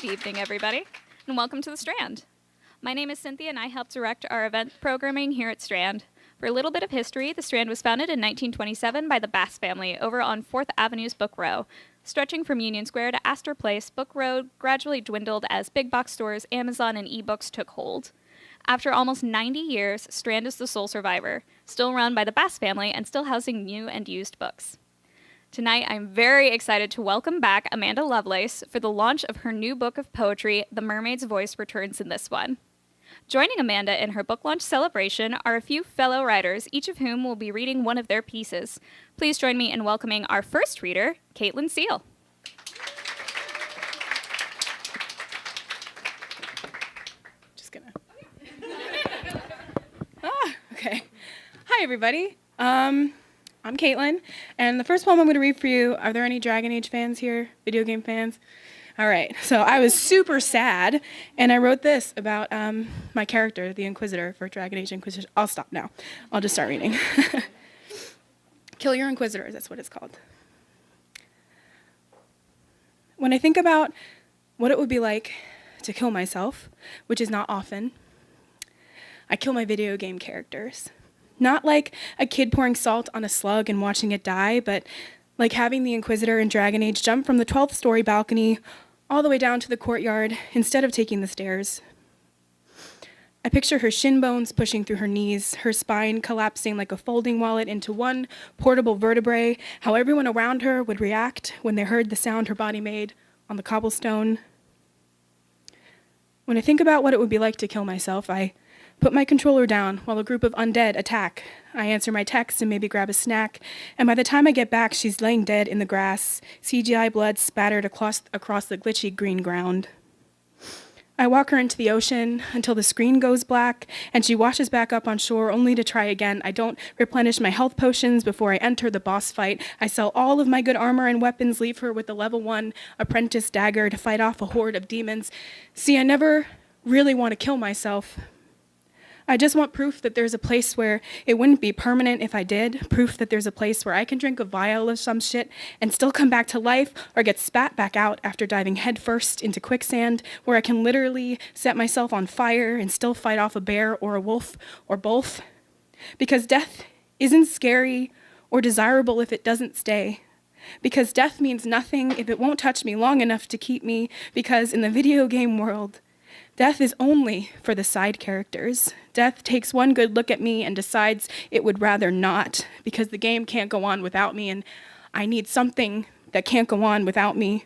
Good evening, everybody, and welcome to the Strand. My name is Cynthia, and I help direct our event programming here at Strand. For a little bit of history, the Strand was founded in 1927 by the Bass family over on 4th Avenue's Book Row. Stretching from Union Square to Astor Place, Book Row gradually dwindled as big box stores, Amazon, and ebooks took hold. After almost 90 years, Strand is the sole survivor, still run by the Bass family and still housing new and used books. Tonight, I'm very excited to welcome back Amanda Lovelace for the launch of her new book of poetry, The Mermaid's Voice Returns in This One. Joining Amanda in her book launch celebration are a few fellow writers, each of whom will be reading one of their pieces. Please join me in welcoming our first reader, Caitlyn Siehl. Just gonna. Okay. Hi, everybody. I'm Caitlyn, and the first poem I'm going to read for you, are there any Dragon Age fans here? Video game fans? All right, so I was super sad, and I wrote this about my character, the Inquisitor, for Dragon Age Inquisition. I'll stop now. I'll just start reading. Kill your Inquisitors, that's what it's called. When I think about what it would be like to kill myself, which is not often, I kill my video game characters. Not like a kid pouring salt on a slug and watching it die, but like having the Inquisitor in Dragon Age jump from the 12th story balcony all the way down to the courtyard instead of taking the stairs. I picture her shin bones pushing through her knees, her spine collapsing like a folding wallet into one portable vertebrae, how everyone around her would react when they heard the sound her body made on the cobblestone. When I think about what it would be like to kill myself, I put my controller down while a group of undead attack. I answer my text and maybe grab a snack, and by the time I get back, she's laying dead in the grass, CGI blood spattered across the glitchy green ground. I walk her into the ocean until the screen goes black, and she washes back up on shore only to try again. I don't replenish my health potions before I enter the boss fight. I sell all of my good armor and weapons, leave her with a level 1 apprentice dagger to fight off a horde of demons. See, I never really want to kill myself. I just want proof that there's a place where it wouldn't be permanent if I did, proof that there's a place where I can drink a vial of some shit and still come back to life or get spat back out after diving headfirst into quicksand, where I can literally set myself on fire and still fight off a bear or a wolf or both. Because death isn't scary or desirable if it doesn't stay. Because death means nothing if it won't touch me long enough to keep me, because in the video game world, death is only for the side characters. Death takes one good look at me and decides it would rather not, because the game can't go on without me, and I need something that can't go on without me.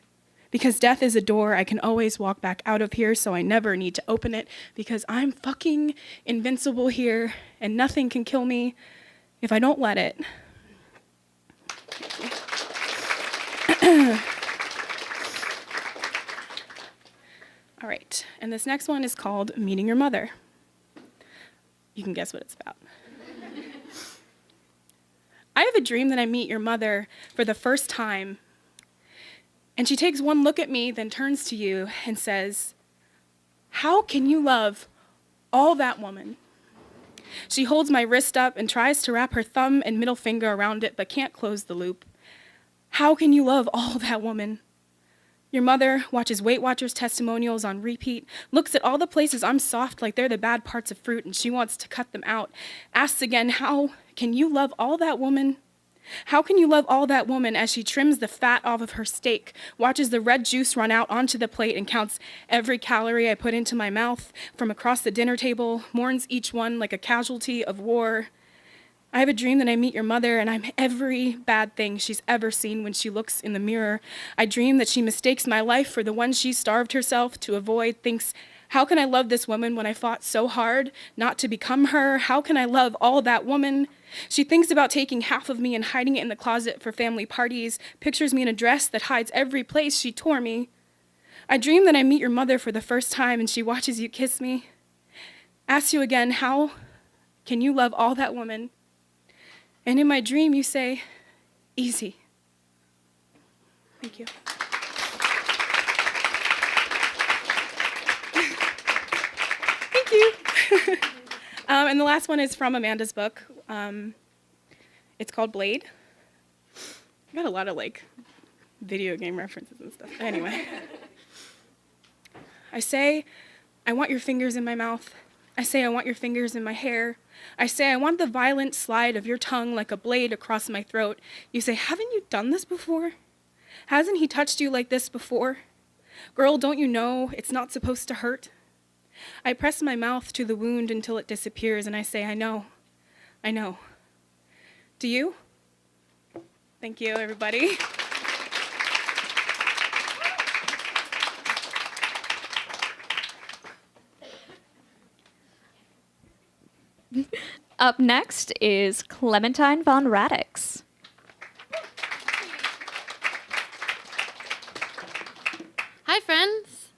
Because death is a door I can always walk back out of here, so I never need to open it, because I'm fucking invincible here, and nothing can kill me if I don't let it. All right, and this next one is called Meeting Your Mother. You can guess what it's about. I have a dream that I meet your mother for the first time, and she takes one look at me, then turns to you and says, "How can you love all that woman?" She holds my wrist up and tries to wrap her thumb and middle finger around it, but can't close the loop. How can you love all that woman? Your mother watches Weight Watchers testimonials on repeat, looks at all the places I'm soft like they're the bad parts of fruit and she wants to cut them out, asks again, how can you love all that woman? How can you love all that woman as she trims the fat off of her steak, watches the red juice run out onto the plate and counts every calorie I put into my mouth from across the dinner table, mourns each one like a casualty of war? I have a dream that I meet your mother and I'm every bad thing she's ever seen when she looks in the mirror. I dream that she mistakes my life for the one she starved herself to avoid, thinks, how can I love this woman when I fought so hard not to become her? How can I love all that woman? She thinks about taking half of me and hiding it in the closet for family parties, pictures me in a dress that hides every place she tore me. I dream that I meet your mother for the first time and she watches you kiss me. Asks you again, how can you love all that woman? And in my dream, you say, easy. Thank you. Thank you. And the last one is from Amanda's book. It's called Blade. I got a lot of video game references and stuff. Anyway. I say, I want your fingers in my mouth. I say, I want your fingers in my hair. I say, I want the violent slide of your tongue like a blade across my throat. You say, haven't you done this before? Hasn't he touched you like this before? Girl, don't you know it's not supposed to hurt? I press my mouth to the wound until it disappears, and I say, I know. Do you? Thank you, everybody. Up next is Clementine von Radics. Hi, friends.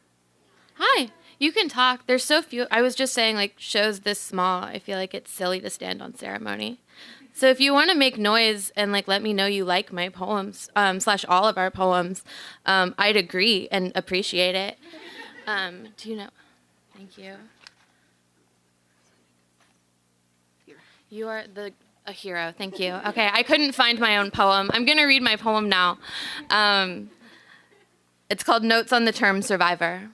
Hi. You can talk. There's so few. I was just saying, like, shows this small, I feel like it's silly to stand on ceremony. So if you want to make noise and, like, let me know you like my poems, / all of our poems, I'd agree and appreciate it. Do you know? Thank you. You are a hero. Thank you. Okay, I couldn't find my own poem. I'm going to read my poem now. It's called Notes on the Term Survivor.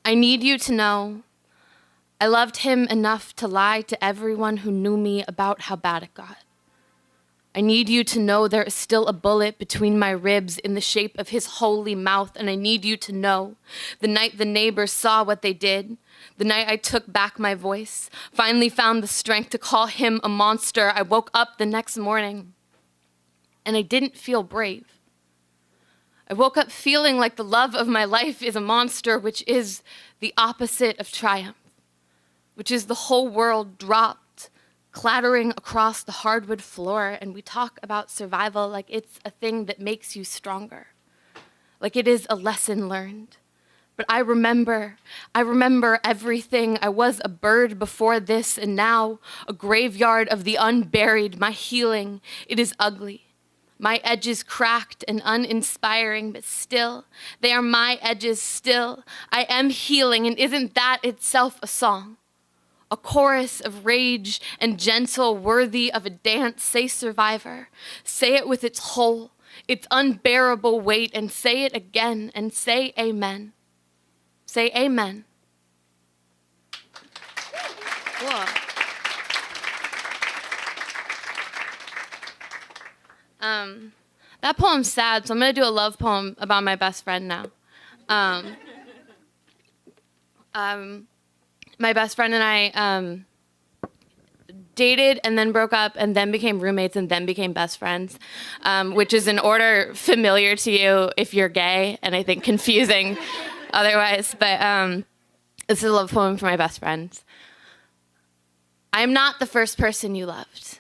I need you to know I loved him enough to lie to everyone who knew me about how bad it got. I need you to know there is still a bullet between my ribs in the shape of his holy mouth, and I need you to know the night the neighbors saw what they did, the night I took back my voice, finally found the strength to call him a monster, I woke up the next morning, and I didn't feel brave. I woke up feeling like the love of my life is a monster, which is the opposite of triumph, which is the whole world dropped, clattering across the hardwood floor, and we talk about survival like it's a thing that makes you stronger, like it is a lesson learned. But I remember everything. I was a bird before this, and now a graveyard of the unburied. My healing, it is ugly. My edges cracked and uninspiring, but still, they are my edges still. I am healing, and isn't that itself a song? A chorus of rage and gentle, worthy of a dance. Say survivor. Say it with its whole, its unbearable weight, and say it again, and say amen. Say amen. Cool. That poem's sad, so I'm going to do a love poem about my best friend now. My best friend and I dated and then broke up and then became roommates and then became best friends, which is an order familiar to you if you're gay, and I think confusing otherwise. But this is a love poem for my best friends. I am not the first person you loved.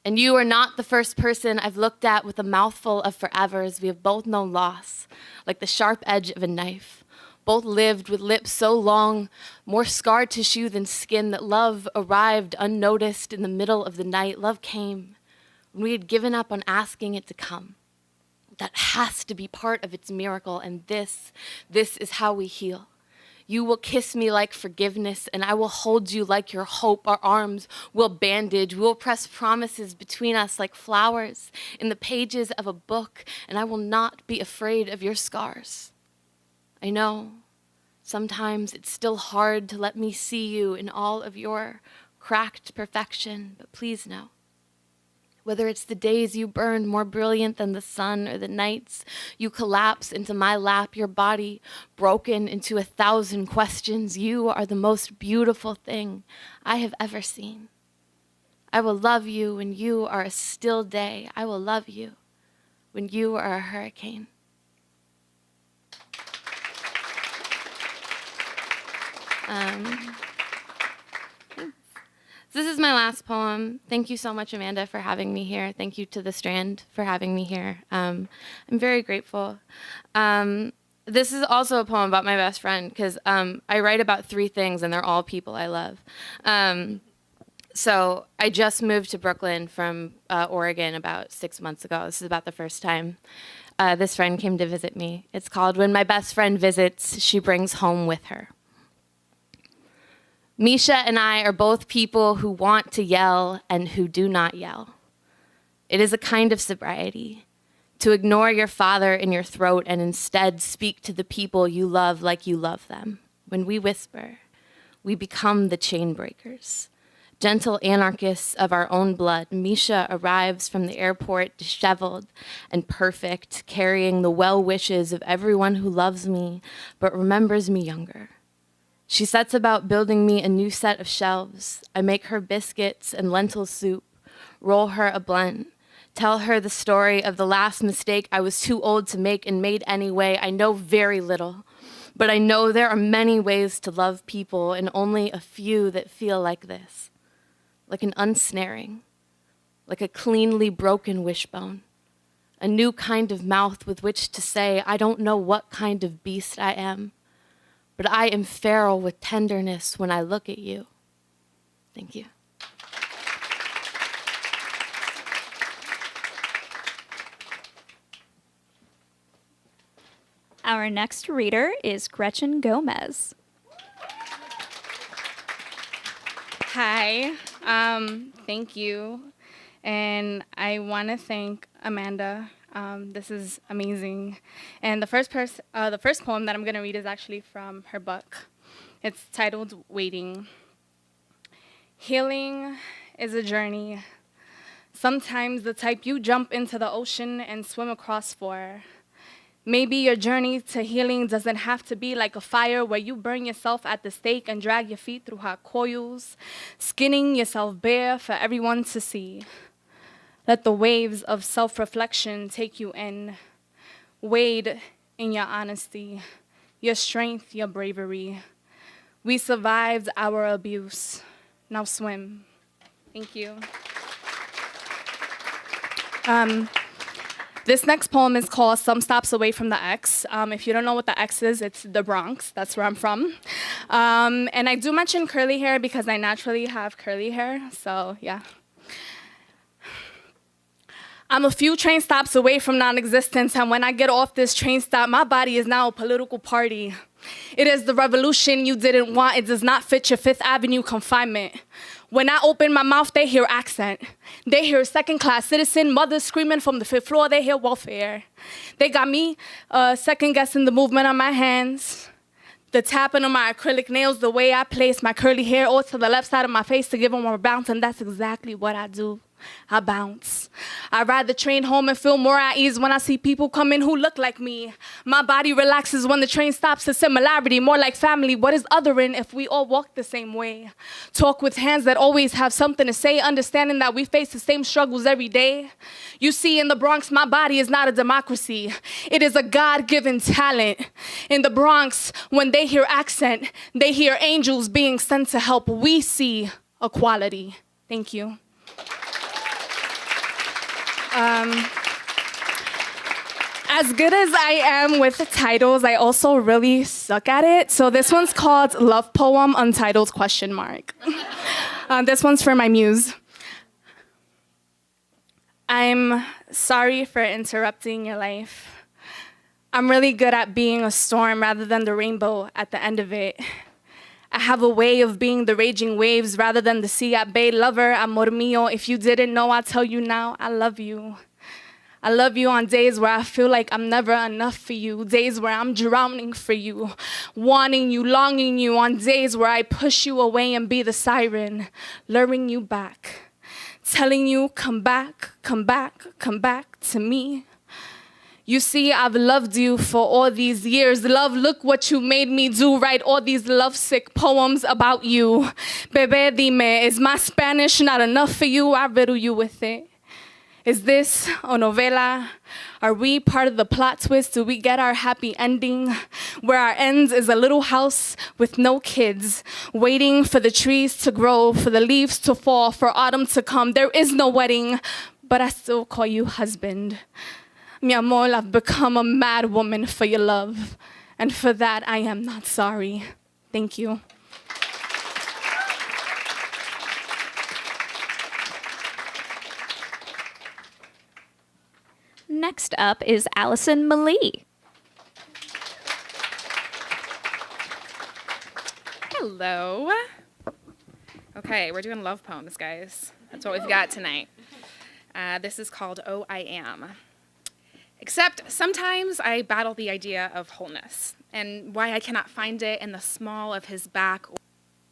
And you are not the first person I've looked at with a mouthful of forevers. We have both known loss, like the sharp edge of a knife. Both lived with lips so long, more scar tissue than skin, that love arrived unnoticed in the middle of the night. Love came when we had given up on asking it to come. That has to be part of its miracle, and this is how we heal. You will kiss me like forgiveness, and I will hold you like your hope. Our arms will bandage. We will press promises between us like flowers in the pages of a book, and I will not be afraid of your scars. I know sometimes it's still hard to let me see you in all of your cracked perfection, but please know, whether it's the days you burn more brilliant than the sun or the nights you collapse into my lap, your body broken into 1,000 questions, you are the most beautiful thing I have ever seen. I will love you when you are a still day. I will love you when you are a hurricane. This is my last poem. Thank you so much, Amanda, for having me here. Thank you to the Strand for having me here. I'm very grateful. This is also a poem about my best friend, because I write about 3 things, and they're all people I love. So I just moved to Brooklyn from Oregon about 6 months ago. This is about the first time this friend came to visit me. It's called When My Best Friend Visits, She Brings Home With Her. Misha and I are both people who want to yell and who do not yell. It is a kind of sobriety, to ignore your father in your throat and instead speak to the people you love like you love them. When we whisper, we become the chain breakers. Gentle anarchists of our own blood, Misha arrives from the airport disheveled and perfect, carrying the well wishes of everyone who loves me but remembers me younger. She sets about building me a new set of shelves. I make her biscuits and lentil soup, roll her a blunt, tell her the story of the last mistake I was too old to make and made anyway. I know very little, but I know there are many ways to love people and only a few that feel like this, like an unsnaring, like a cleanly broken wishbone, a new kind of mouth with which to say, I don't know what kind of beast I am, but I am feral with tenderness when I look at you. Thank you. Our next reader is Gretchen Gomez. Hi, thank you. And I want to thank Amanda. This is amazing. And the first poem that I'm going to read is actually from her book. It's titled Waiting. Healing is a journey. Sometimes the type you jump into the ocean and swim across for. Maybe your journey to healing doesn't have to be like a fire where you burn yourself at the stake and drag your feet through hot coils, skinning yourself bare for everyone to see. Let the waves of self-reflection take you in. Wade in your honesty, your strength, your bravery. We survived our abuse. Now swim. Thank you. This next poem is called Some Stops Away from the X. If you don't know what the X is, it's the Bronx. That's where I'm from. And I do mention curly hair because I naturally have curly hair. So, yeah. I'm a few train stops away from non-existence, and when I get off this train stop, my body is now a political party. It is the revolution you didn't want. It does not fit your Fifth Avenue confinement. When I open my mouth, they hear accent. They hear second-class citizen, mothers screaming from the fifth floor. They hear welfare. They got me second-guessing the movement on my hands, the tapping of my acrylic nails, the way I place my curly hair all to the left side of my face to give them more bounce, and that's exactly what I do. I bounce. I ride the train home and feel more at ease when I see people come in who look like me. My body relaxes when the train stops, a similarity, more like family. What is othering if we all walk the same way? Talk with hands that always have something to say, understanding that we face the same struggles every day. You see, in the Bronx, my body is not a democracy. It is a God-given talent. In the Bronx, when they hear accent, they hear angels being sent to help. We see equality. Thank you. As good as I am with titles, I also really suck at it. So this one's called Love Poem Untitled ? This one's for my muse. I'm sorry for interrupting your life. I'm really good at being a storm rather than the rainbow at the end of it. I have a way of being the raging waves rather than the sea at bay. Lover, amor mío, if you didn't know, I'll tell you now, I love you. I love you on days where I feel like I'm never enough for you, days where I'm drowning for you, wanting you, longing you, on days where I push you away and be the siren, luring you back, telling you, come back, come back, come back to me. You see, I've loved you for all these years. Love, look what you made me do. Write all these lovesick poems about you. Bebé, dime, is my Spanish not enough for you? I riddle you with it. Is this a novela? Are we part of the plot twist? Do we get our happy ending? Where our ends is a little house with no kids, waiting for the trees to grow, for the leaves to fall, for autumn to come. There is no wedding, but I still call you husband. Mi amor, I've become a mad woman for your love, and for that I am not sorry. Thank you. Next up is Alison Malee. Hello. Okay, we're doing love poems, guys. That's what we've got tonight. This is called Oh, I Am. Except sometimes I battle the idea of wholeness and why I cannot find it in the small of his back or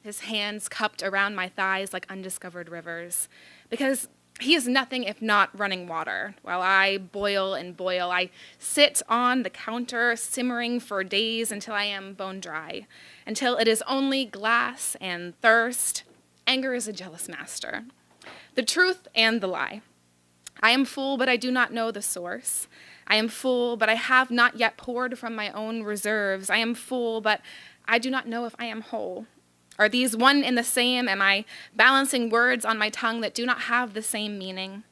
his hands cupped around my thighs like undiscovered rivers. Because he is nothing if not running water. While I boil and boil, I sit on the counter simmering for days until I am bone dry, until it is only glass and thirst. Anger is a jealous master. The truth and the lie. I am full, but I do not know the source. I am full, but I have not yet poured from my own reserves. I am full, but I do not know if I am whole. Are these one and the same? Am I balancing words on my tongue that do not have the same meaning?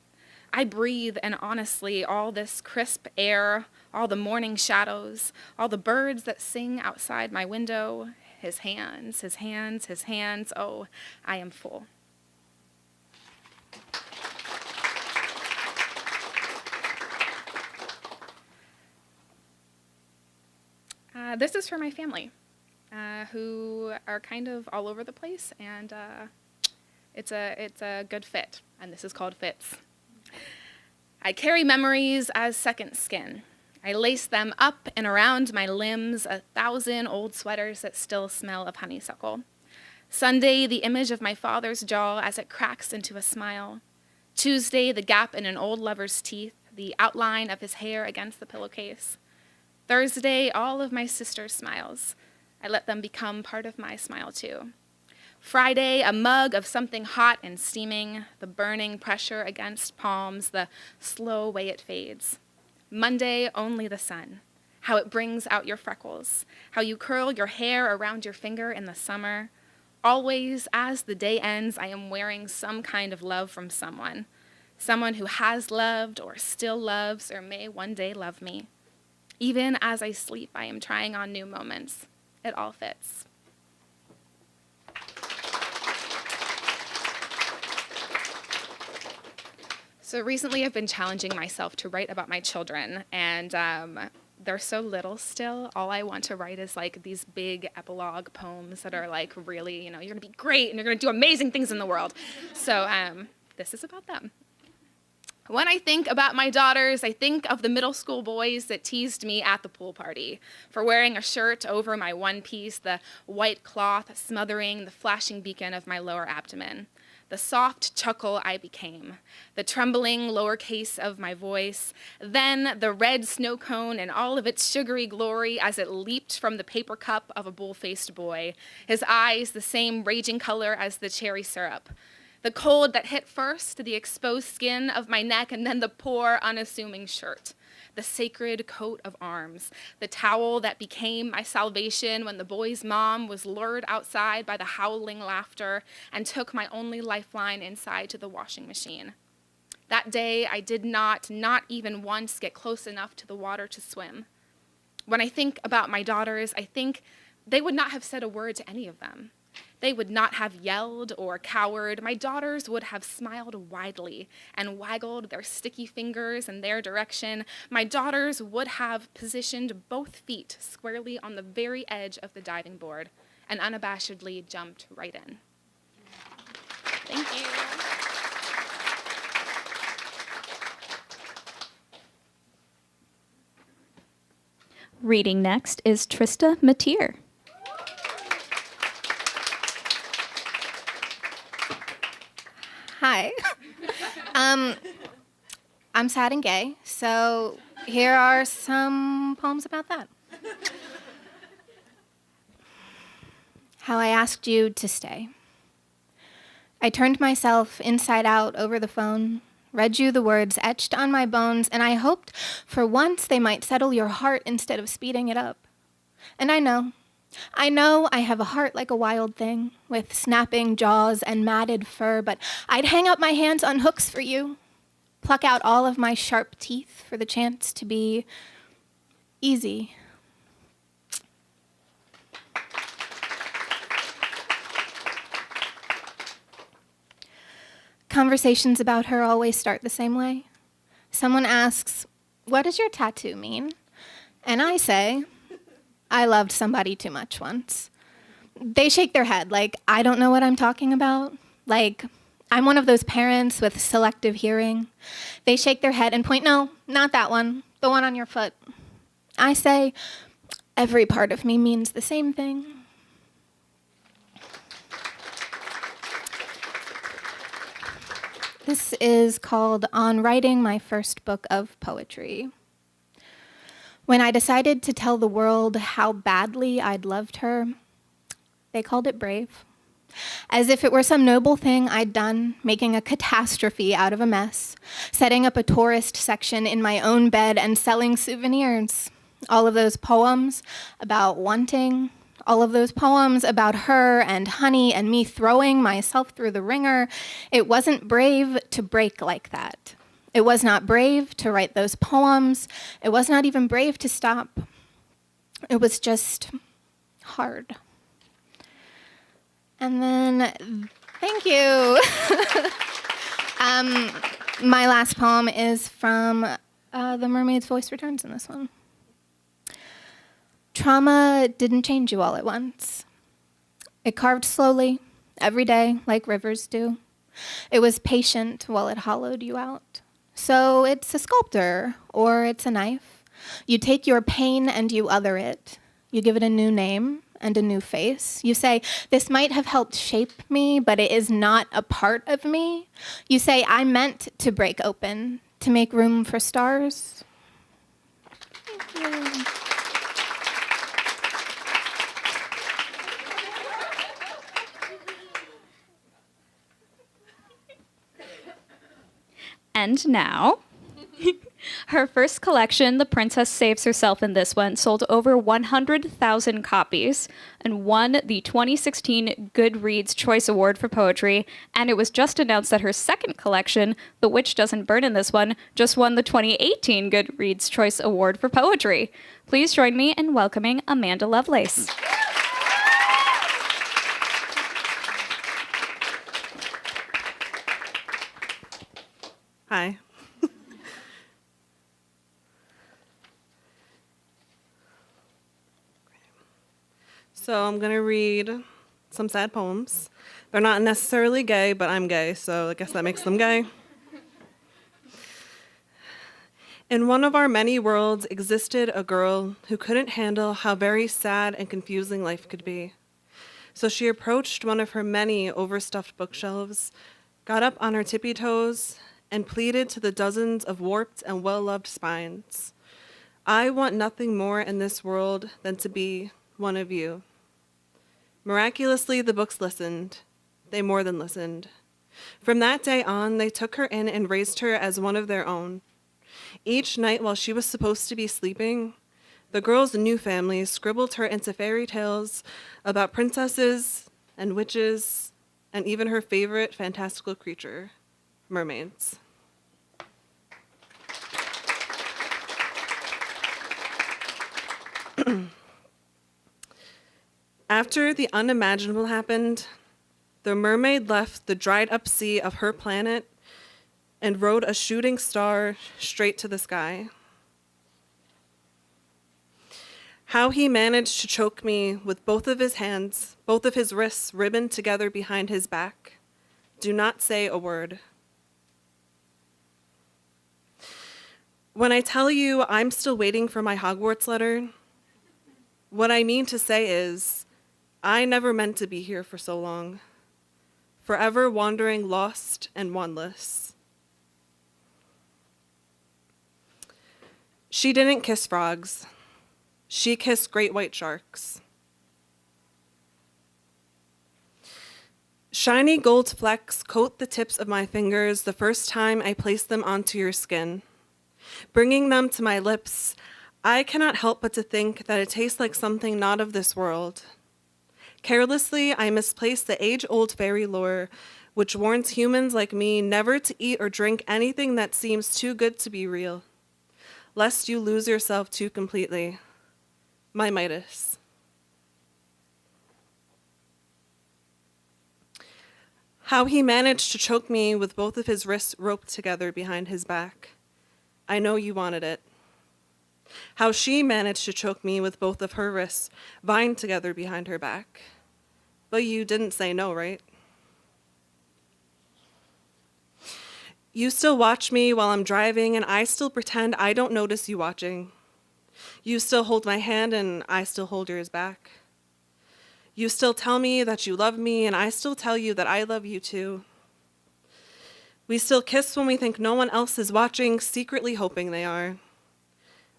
I breathe, and honestly, all this crisp air, all the morning shadows, all the birds that sing outside my window, his hands, his hands, his hands, oh, I am full. This is for my family, who are kind of all over the place, and it's a good fit, and this is called Fits. I carry memories as second skin. I lace them up and around my limbs, 1,000 old sweaters that still smell of honeysuckle. Sunday, the image of my father's jaw as it cracks into a smile. Tuesday, the gap in an old lover's teeth, the outline of his hair against the pillowcase. Thursday, all of my sister's smiles. I let them become part of my smile too. Friday, a mug of something hot and steaming, the burning pressure against palms, the slow way it fades. Monday, only the sun, how it brings out your freckles, how you curl your hair around your finger in the summer. Always, as the day ends, I am wearing some kind of love from someone who has loved or still loves or may one day love me. Even as I sleep, I am trying on new moments. It all fits. So recently I've been challenging myself to write about my children, and they're so little still. All I want to write is like these big epilogue poems that are like really, you're gonna be great and you're gonna do amazing things in the world. So this is about them. When I think about my daughters, I think of the middle school boys that teased me at the pool party for wearing a shirt over my one piece, the white cloth smothering the flashing beacon of my lower abdomen, the soft chuckle I became, the trembling lowercase of my voice, then the red snow cone in all of its sugary glory as it leaped from the paper cup of a bull-faced boy, his eyes the same raging color as the cherry syrup. The cold that hit first, the exposed skin of my neck, and then the poor, unassuming shirt. The sacred coat of arms. The towel that became my salvation when the boy's mom was lured outside by the howling laughter and took my only lifeline inside to the washing machine. That day, I did not even once get close enough to the water to swim. When I think about my daughters, I think they would not have said a word to any of them. They would not have yelled or cowered. My daughters would have smiled widely and waggled their sticky fingers in their direction. My daughters would have positioned both feet squarely on the very edge of the diving board and unabashedly jumped right in. Thank you. Reading next is Trista Mateer. Hi. I'm sad and gay, so here are some poems about that. How I asked you to stay. I turned myself inside out over the phone, read you the words etched on my bones, and I hoped for once they might settle your heart instead of speeding it up. And I know I have a heart like a wild thing, with snapping jaws and matted fur, but I'd hang up my hands on hooks for you, pluck out all of my sharp teeth for the chance to be easy. Conversations about her always start the same way. Someone asks, "What does your tattoo mean?" And I say, "I loved somebody too much once." They shake their head like, I don't know what I'm talking about. Like, I'm one of those parents with selective hearing. They shake their head and point, no, not that one. the one on your foot. I say, every part of me means the same thing. This is called On Writing My First Book of Poetry. When I decided to tell the world how badly I'd loved her, they called it brave. As if it were some noble thing I'd done, making a catastrophe out of a mess, setting up a tourist section in my own bed and selling souvenirs. All of those poems about wanting, all of those poems about her and honey and me throwing myself through the ringer. It wasn't brave to break like that. It was not brave to write those poems. It was not even brave to stop. It was just hard. And then, thank you. My last poem is from The Mermaid's Voice Returns in this one. Trauma didn't change you all at once. It carved slowly, every day, like rivers do. It was patient while it hollowed you out. So it's a sculptor, or it's a knife. You take your pain and you other it. You give it a new name and a new face. You say, this might have helped shape me, but it is not a part of me. You say, I meant to break open, to make room for stars. Thank you. And now, her first collection, The Princess Saves Herself in This One, sold over 100,000 copies and won the 2016 Goodreads Choice Award for Poetry. And it was just announced that her second collection, The Witch Doesn't Burn in This One, just won the 2018 Goodreads Choice Award for Poetry. Please join me in welcoming Amanda Lovelace. Hi. So I'm going to read some sad poems. They're not necessarily gay, but I'm gay, so I guess that makes them gay. In one of our many worlds existed a girl who couldn't handle how very sad and confusing life could be. So she approached one of her many overstuffed bookshelves, got up on her tippy toes, and pleaded to the dozens of warped and well-loved spines. I want nothing more in this world than to be one of you. Miraculously, the books listened. They more than listened. From that day on, they took her in and raised her as one of their own. Each night while she was supposed to be sleeping, the girl's new family scribbled her into fairy tales about princesses and witches and even her favorite fantastical creature, mermaids. After the unimaginable happened, the mermaid left the dried up sea of her planet and rode a shooting star straight to the sky. How he managed to choke me with both of his hands, both of his wrists ribboned together behind his back. Do not say a word. When I tell you I'm still waiting for my Hogwarts letter, what I mean to say is, I never meant to be here for so long, forever wandering lost and wanless. She didn't kiss frogs. She kissed great white sharks. Shiny gold flecks coat the tips of my fingers the first time I place them onto your skin. Bringing them to my lips, I cannot help but to think that it tastes like something not of this world. Carelessly, I misplace the age-old fairy lore, which warns humans like me never to eat or drink anything that seems too good to be real, lest you lose yourself too completely. My Midas. How he managed to choke me with both of his wrists roped together behind his back. I know you wanted it. How she managed to choke me with both of her wrists vined together behind her back. But you didn't say no, right? You still watch me while I'm driving, and I still pretend I don't notice you watching. You still hold my hand, and I still hold yours back. You still tell me that you love me, and I still tell you that I love you too. We still kiss when we think no one else is watching, secretly hoping they are.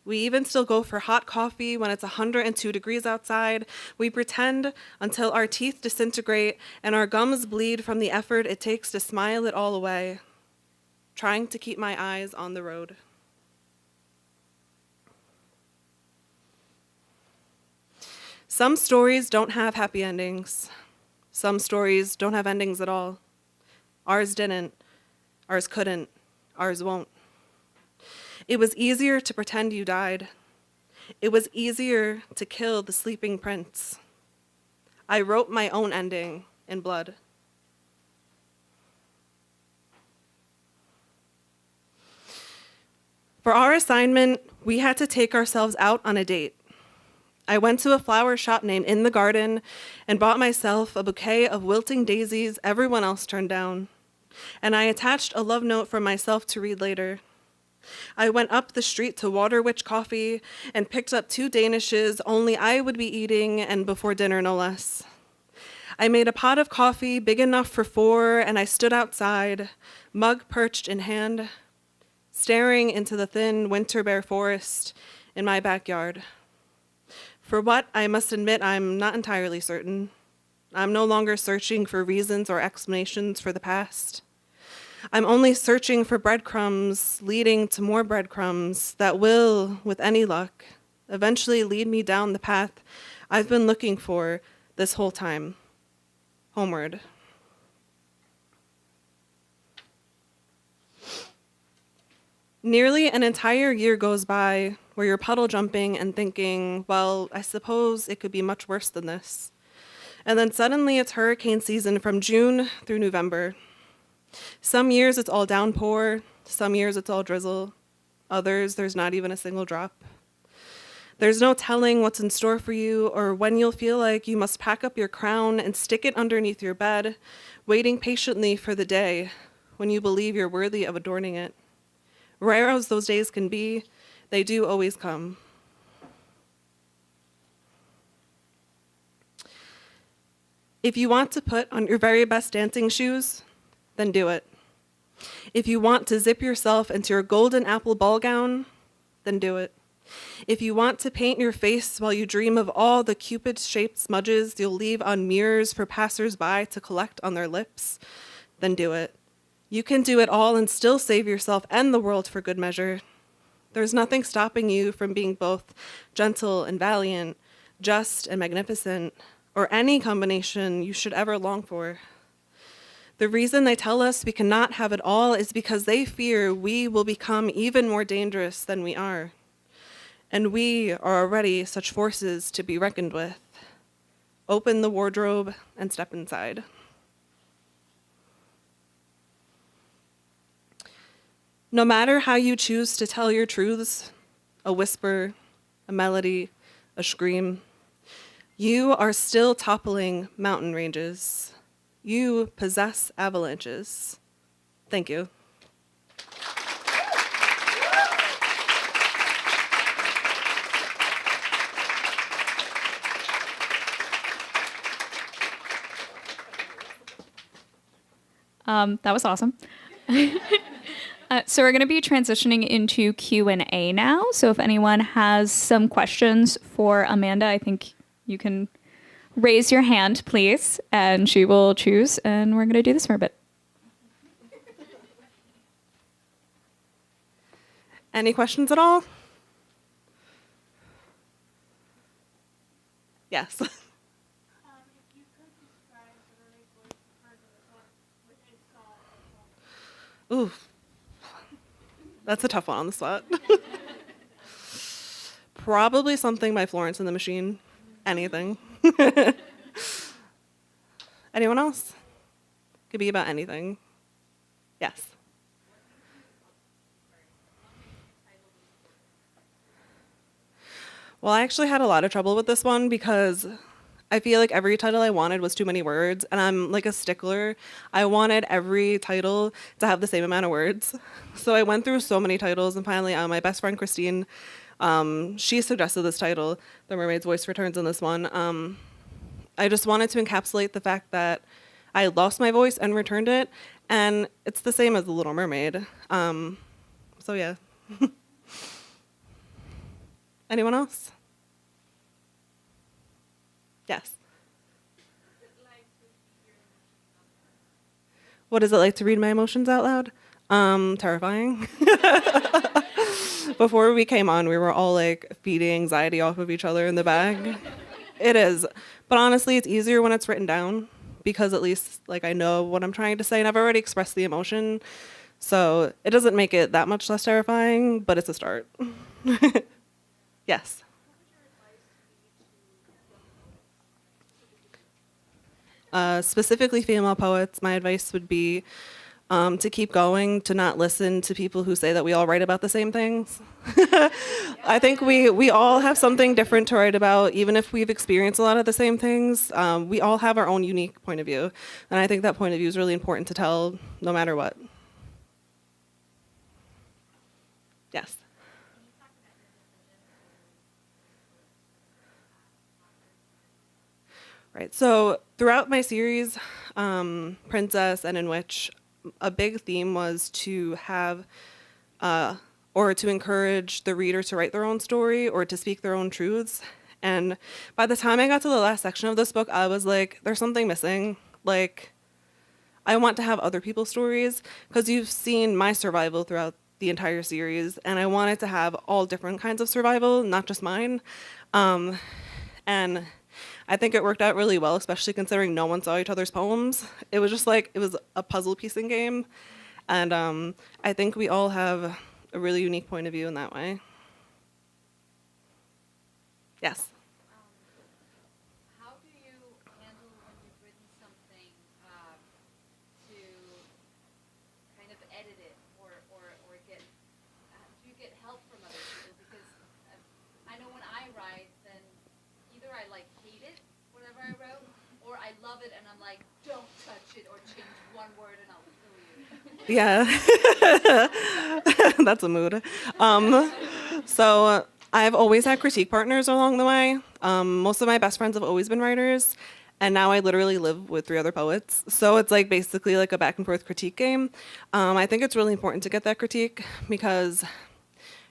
We even still go for hot coffee when it's 102 degrees outside. We pretend until our teeth disintegrate and our gums bleed from the effort it takes to smile it all away, trying to keep my eyes on the road. Some stories don't have happy endings. Some stories don't have endings at all. Ours didn't. Ours couldn't. Ours won't. It was easier to pretend you died. It was easier to kill the sleeping prince. I wrote my own ending in blood. For our assignment, we had to take ourselves out on a date. I went to a flower shop named In the Garden and bought myself a bouquet of wilting daisies everyone else turned down. And I attached a love note for myself to read later. I went up the street to Water Witch Coffee and picked up 2 danishes only I would be eating, and before dinner no less. I made a pot of coffee big enough for 4, and I stood outside, mug perched in hand, staring into the thin winter bare forest in my backyard. For what, I must admit, I'm not entirely certain. I'm no longer searching for reasons or explanations for the past. I'm only searching for breadcrumbs leading to more breadcrumbs that will, with any luck, eventually lead me down the path I've been looking for this whole time, homeward. Nearly an entire year goes by where you're puddle jumping and thinking, well, I suppose it could be much worse than this. And then suddenly it's hurricane season from June through November. Some years it's all downpour, some years it's all drizzle, others there's not even a single drop. There's no telling what's in store for you or when you'll feel like you must pack up your crown and stick it underneath your bed, waiting patiently for the day when you believe you're worthy of adorning it. Rare as those days can be, they do always come. If you want to put on your very best dancing shoes, then do it. If you want to zip yourself into your golden apple ball gown, then do it. If you want to paint your face while you dream of all the Cupid-shaped smudges you'll leave on mirrors for passers-by to collect on their lips, then do it. You can do it all and still save yourself and the world for good measure. There's nothing stopping you from being both gentle and valiant, just and magnificent, or any combination you should ever long for. The reason they tell us we cannot have it all is because they fear we will become even more dangerous than we are. And we are already such forces to be reckoned with. Open the wardrobe and step inside. No matter how you choose to tell your truths, a whisper, a melody, a scream, you are still toppling mountain ranges. You possess avalanches. Thank you. That was awesome. So we're going to be transitioning into Q&A now. So if anyone has some questions for Amanda, I think you can raise your hand, please, and she will choose, and we're going to do this for a bit. Any questions at all? Yes. Ooh, that's a tough one on the spot. Probably something by Florence and the Machine. Anything. Anyone else? Could be about anything. Yes. Well, I actually had a lot of trouble with this one because I feel like every title I wanted was too many words, and I'm like a stickler. I wanted every title to have the same amount of words. So I went through so many titles, and finally my best friend Christine, she suggested this title, The Mermaid's Voice Returns, in this one. I just wanted to encapsulate the fact that I lost my voice and returned it, and it's the same as The Little Mermaid. So yeah. Anyone else? Yes. What is it like to read my emotions out loud? Terrifying. Before we came on, we were all like feeding anxiety off of each other in the bag. It is. But honestly, it's easier when it's written down because at least like I know what I'm trying to say and I've already expressed the emotion. So it doesn't make it that much less terrifying, but it's a start. Yes. Specifically female poets, my advice would be to keep going, to not listen to people who say that we all write about the same things. I think we all have something different to write about, even if we've experienced a lot of the same things. We all have our own unique point of view, and I think that point of view is really important to tell no matter what. Yes. Right, so throughout my series, Princess and in which a big theme was to have, or to encourage the reader to write their own story or to speak their own truths. And by the time I got to the last section of this book, I was like, there's something missing. Like, I want to have other people's stories because you've seen my survival throughout the entire series, and I wanted to have all different kinds of survival, not just mine. And I think it worked out really well, especially considering no one saw each other's poems. It was just like, it was a puzzle piecing game. And I think we all have a really unique point of view in that way. Yes? How do you handle when you've written something to kind of edit it or get, do you get help from other people? Because I know when I write, then either I like hate it, whatever I wrote, or I love it and I'm like, don't touch it or change one word and I'll kill you. Yeah. That's a mood. So I've always had critique partners along the way. Most of my best friends have always been writers, and now I literally live with 3 other poets. So it's like basically like a back and forth critique game. I think it's really important to get that critique because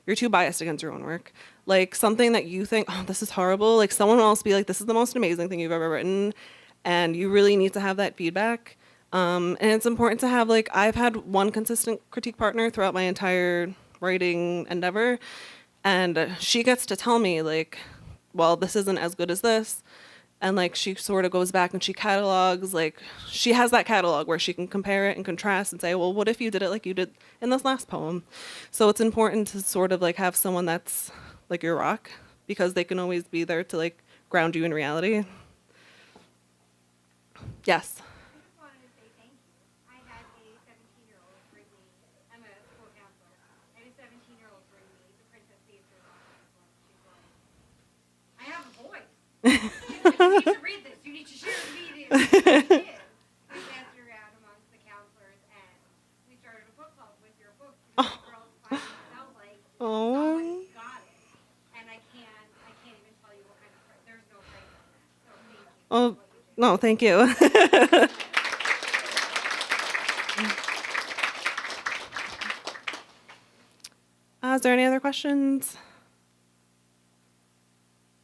you're too biased against your own work. Like something that you think, oh, this is horrible, like someone else be like, this is the most amazing thing you've ever written, and you really need to have that feedback. And it's important to have, like, I've had one consistent critique partner throughout my entire writing endeavor, and she gets to tell me, like, well, this isn't as good as this, and, like, she sort of goes back and she catalogs, like, she has that catalog where she can compare it and contrast and say, well, what if you did it like you did in this last poem? So it's important to sort of, like, have someone that's, like, your rock, because they can always be there to, like, ground you in reality. Yes? You need to read this. You need to share the meeting. We did. We passed it around amongst the counselors, and we started a book club with your book. Girls finally felt like somebody got it, and I can't even tell you what kind of. There's no praise on that. So thank you. Oh, no, thank you. Is there any other questions?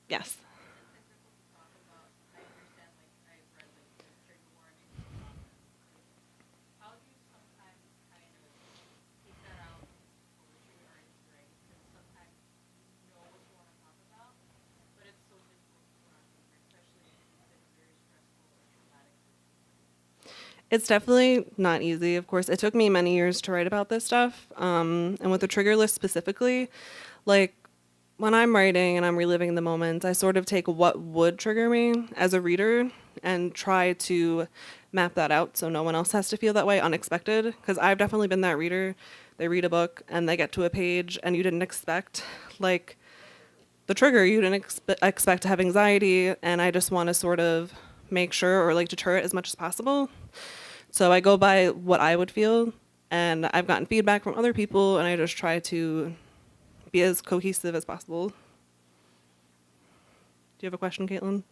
Yes. It's definitely not easy, of course. It took me many years to write about this stuff. And with the trigger list specifically, like when I'm writing and I'm reliving the moments, I sort of take what would trigger me as a reader and try to map that out so no one else has to feel that way unexpected. Because I've definitely been that reader. They read a book and they get to a page and you didn't expect like the trigger, you didn't expect to have anxiety, and I just want to sort of make sure or like deter it as much as possible. So I go by what I would feel, and I've gotten feedback from other people, and I just try to be as cohesive as possible. Do you have a question, Caitlin?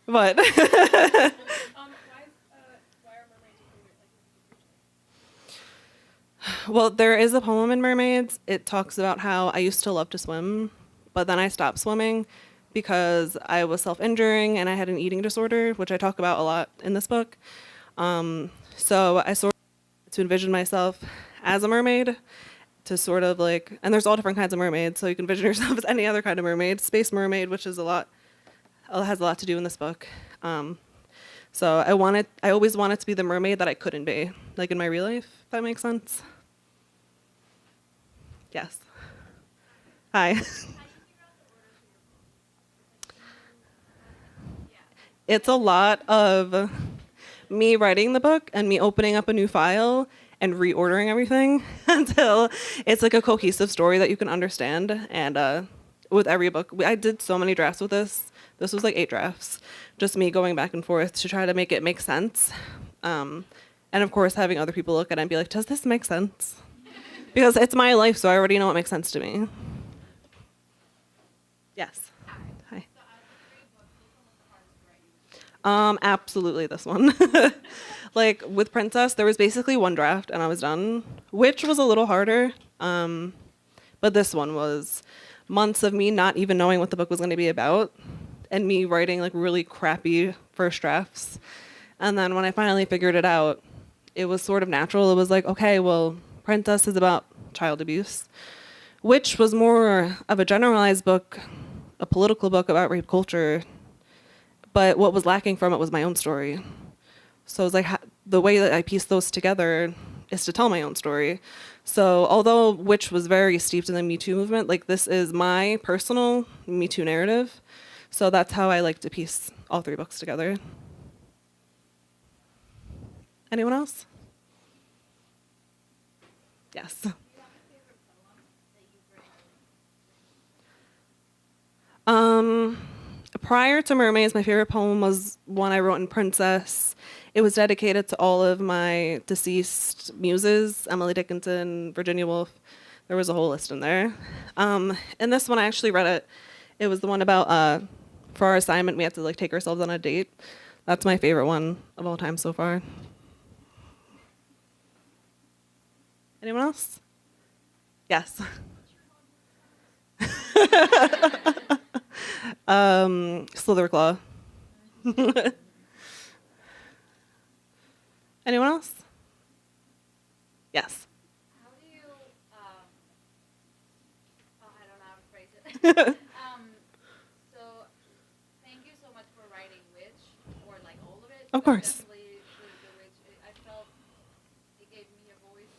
What? Why are mermaids your favorite? Well, there is a poem in Mermaids. It talks about how I used to love to swim, but then I stopped swimming because I was self-injuring and I had an eating disorder, which I talk about a lot in this book. So I sort of to envision myself as a mermaid, to sort of like, and there's all different kinds of mermaids, so you can envision yourself as any other kind of mermaid. Space mermaid, which is has a lot to do in this book. So I always wanted to be the mermaid that I couldn't be, like in my real life, if that makes sense. Yes. Hi. It's a lot of me writing the book and me opening up a new file and reordering everything until it's like a cohesive story that you can understand. And with every book, I did so many drafts with this. This was like 8 drafts, just me going back and forth to try to make it make sense. And of course, having other people look at it and be like, does this make sense? Because it's my life, so I already know what makes sense to me. Yes. Hi. Absolutely this one. Like with Princess, there was basically 1 draft and I was done, which was a little harder. But this one was months of me not even knowing what the book was going to be about and me writing like really crappy first drafts. And then when I finally figured it out, it was sort of natural. It was like, okay, well, Princess is about child abuse, which was more of a generalized book, a political book about rape culture. But what was lacking from it was my own story. So it was like the way that I pieced those together is to tell my own story. So although Witch was very steeped in the Me Too movement, like this is my personal Me Too narrative. So that's how I like to piece all 3 books together. Anyone else? Yes. Prior to Mermaids, my favorite poem was one I wrote in Princess. It was dedicated to all of my deceased muses, Emily Dickinson, Virginia Woolf. There was a whole list in there. And this one, I actually read it. It was the one about, for our assignment, we had to like take ourselves on a date. That's my favorite one of all time so far. Anyone else? Yes. Slitherclaw. Anyone else? Yes. How do you, I don't know how to phrase it. So, thank you so much for writing Witch, or like all of it. Of course. Definitely the Witch. I felt it gave me a voice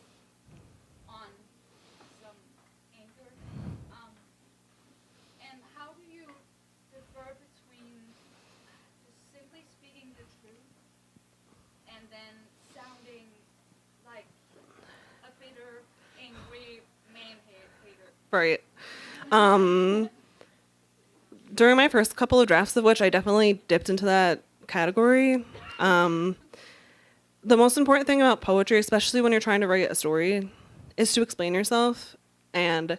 on some anchor. And how do you differ between just simply speaking the truth and then sounding like a bitter, angry man-hater? Right. During my first couple of drafts of Witch, I definitely dipped into that category. The most important thing about poetry, especially when you're trying to write a story, is to explain yourself. And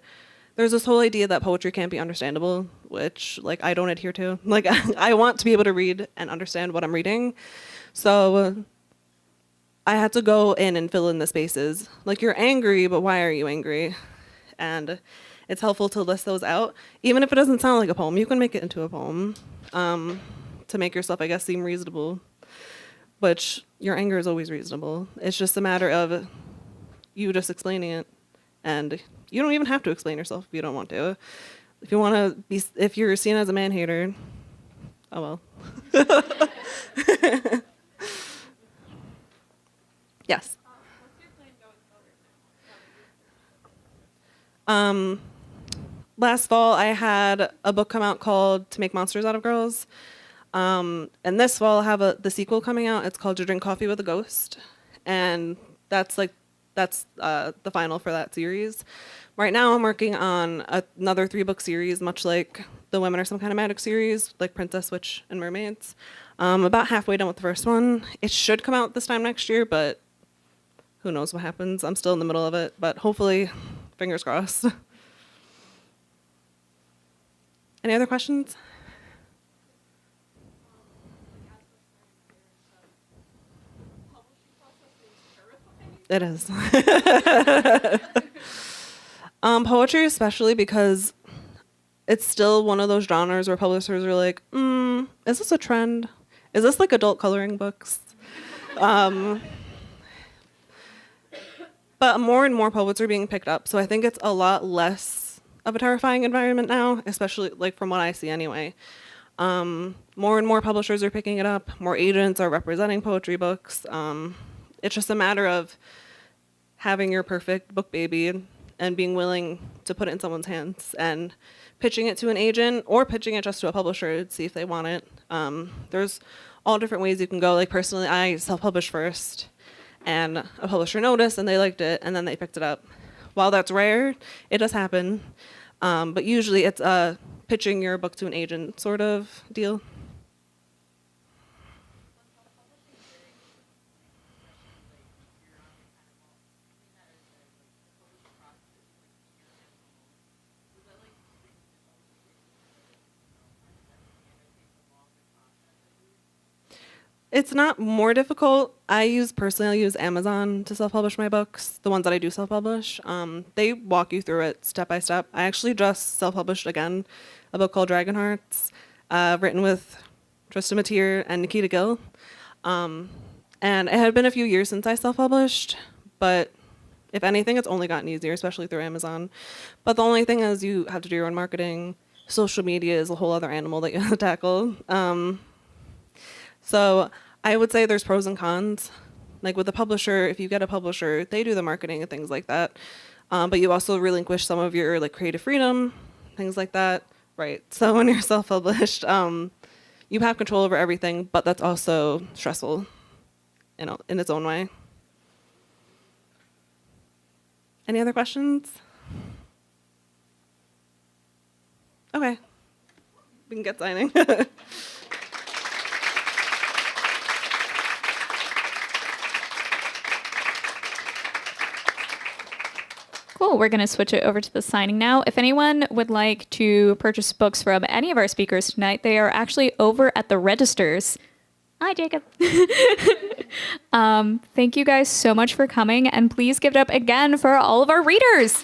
there's this whole idea that poetry can't be understandable, which like I don't adhere to. Like I want to be able to read and understand what I'm reading. So I had to go in and fill in the spaces. Like, you're angry, but why are you angry? And it's helpful to list those out. Even if it doesn't sound like a poem, you can make it into a poem to make yourself, I guess, seem reasonable. Which your anger is always reasonable. It's just a matter of you just explaining it. And you don't even have to explain yourself if you don't want to. If you want to be, if you're seen as a man-hater, oh well. Yes. What's your plan going forward? Last fall, I had a book come out called To Make Monsters Out of Girls. And this fall, I'll have the sequel coming out. It's called To Drink Coffee with a Ghost. And that's like that's the final for that series. Right now I'm working on another 3-book series, much like the Women Are Some Kind of Magic series, like Princess, Witch, and Mermaids. About halfway done with the first one. It should come out this time next year, but who knows what happens. I'm still in the middle of it, but hopefully, fingers crossed. Any other questions? It is. Poetry especially, because it's still one of those genres where publishers are like, is this a trend? Is this like adult coloring books? But more and more poets are being picked up, so I think it's a lot less of a terrifying environment now, especially like from what I see anyway. More and more publishers are picking it up. More agents are representing poetry books. It's just a matter of having your perfect book baby and being willing to put it in someone's hands and pitching it to an agent or pitching it just to a publisher to see if they want it. There's all different ways you can go. Like personally, I self-published first, and a publisher noticed and they liked it, and then they picked it up. While that's rare, it does happen, but usually it's pitching your book to an agent sort of deal. It's not more difficult. I use Amazon to self-publish my books, the ones that I do self-publish. They walk you through it step by step. I actually just self-published again a book called Dragon Hearts, written with Trista Mateer and Nikita Gill. And it had been a few years since I self-published, but if anything, it's only gotten easier, especially through Amazon. But the only thing is you have to do your own marketing. Social media is a whole other animal that you have to tackle. So I would say there's pros and cons. Like with a publisher, if you get a publisher, they do the marketing and things like that. But you also relinquish some of your like creative freedom, things like that. Right. So when you're self-published, you have control over everything, but that's also stressful, in its own way. Any other questions? Okay. We can get signing. Cool. We're going to switch it over to the signing now. If anyone would like to purchase books from any of our speakers tonight, they are actually over at the registers. Hi, Jacob. Thank you guys so much for coming, and please give it up again for all of our readers.